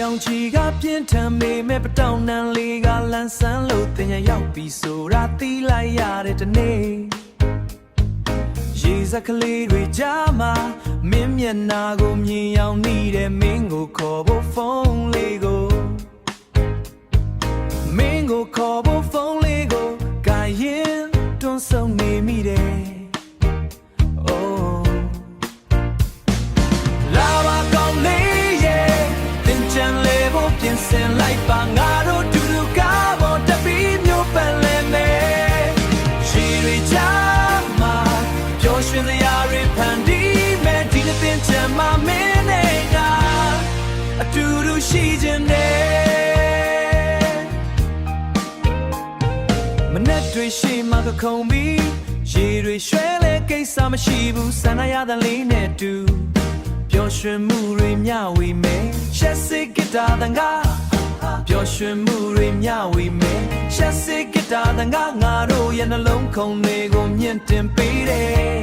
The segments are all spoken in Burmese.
ရောင်ချီကပြင်းထန်ပေမဲ့ပတောင်နံလေးကလန်းဆန်းလို့တင်ရရောက်ပြီးဆိုတာတီးလိုက်ရတဲ့တနေ့ရေစက်ကလေးတွေကြားမှာမင်းမျက်နှာကိုမြင်ရောက်နေတဲ့မင်းကိုခေါ်ဖို့ဖုန်းလေးကိုမင်းကိုခေါ်ဖို့ဖုန်းလေးကိုကိုင်ရင်တွန်းဆုံနေမိတယ်ပြင်ဆင်လိုက်ပါငါတို့တူတူကားပေါ်တက်ပြီးမျိုးပန်လဲမယ်ရှိရီချာမှာပျော်ရွှင်စရာတွေဖန်တီးမယ်ဒီနေ့တင်ချင်မှမင်းနဲ့ကအတူတူရှိခြင်းနဲ့မနဲ့တွေရှိမှကခုံပြီးရေတွေရွှဲလဲကိစ္စမရှိဘူးဆန္ဒရတဲ့လေးနဲ့တူပျော်ရွှင်မှုတွေမျှဝေမယ်ရှက်စစ်ဂီတာတန်ကပျော်ရွှင်မှုတွေမျှဝေမယ်ရှက်စစ်ဂီတာတန်ကငါတို့ရဲ့နှလုံးခုန်တွေကိုမြင့်တင်ပေးတယ်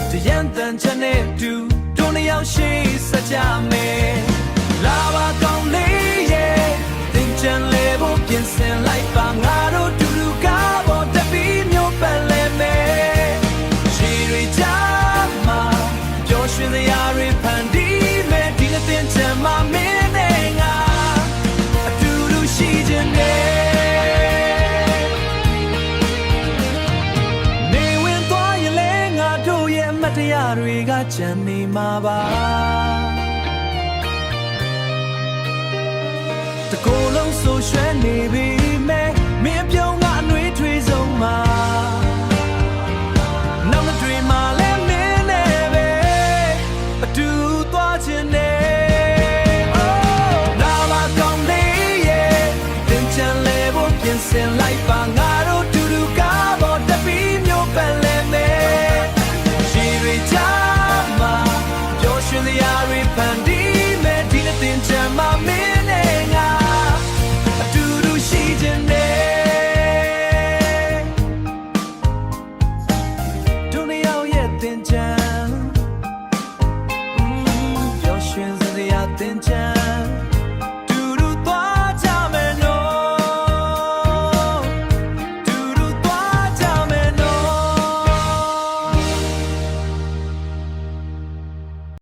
တရန်တန်ချန်နဲ့တူတို့နှစ်ယောက်ရှိစကြမယ်လာပါကောင်းလေးရဲ့သင်ချန်လေးဖို့ပြင်ဆင်လိုက်ပါငါတို့တူတူကားပေါ်တက်ပြီးမျိုးပန်လဲမယ်ရွှင်စရာတွေဖန်တီးမယ်ဒီနေ့တင်ချင်မှမင်းနဲ့ငါအတူတူရှိခြင်းနဲ့နေဝင်သွားရင်လဲငါတို့ရဲ့အမတ်တရားတွေကကြံနေမှာပါတကိုယ်လုံးဆိုရွှဲနေပြီမဲ့မင်းပြုံး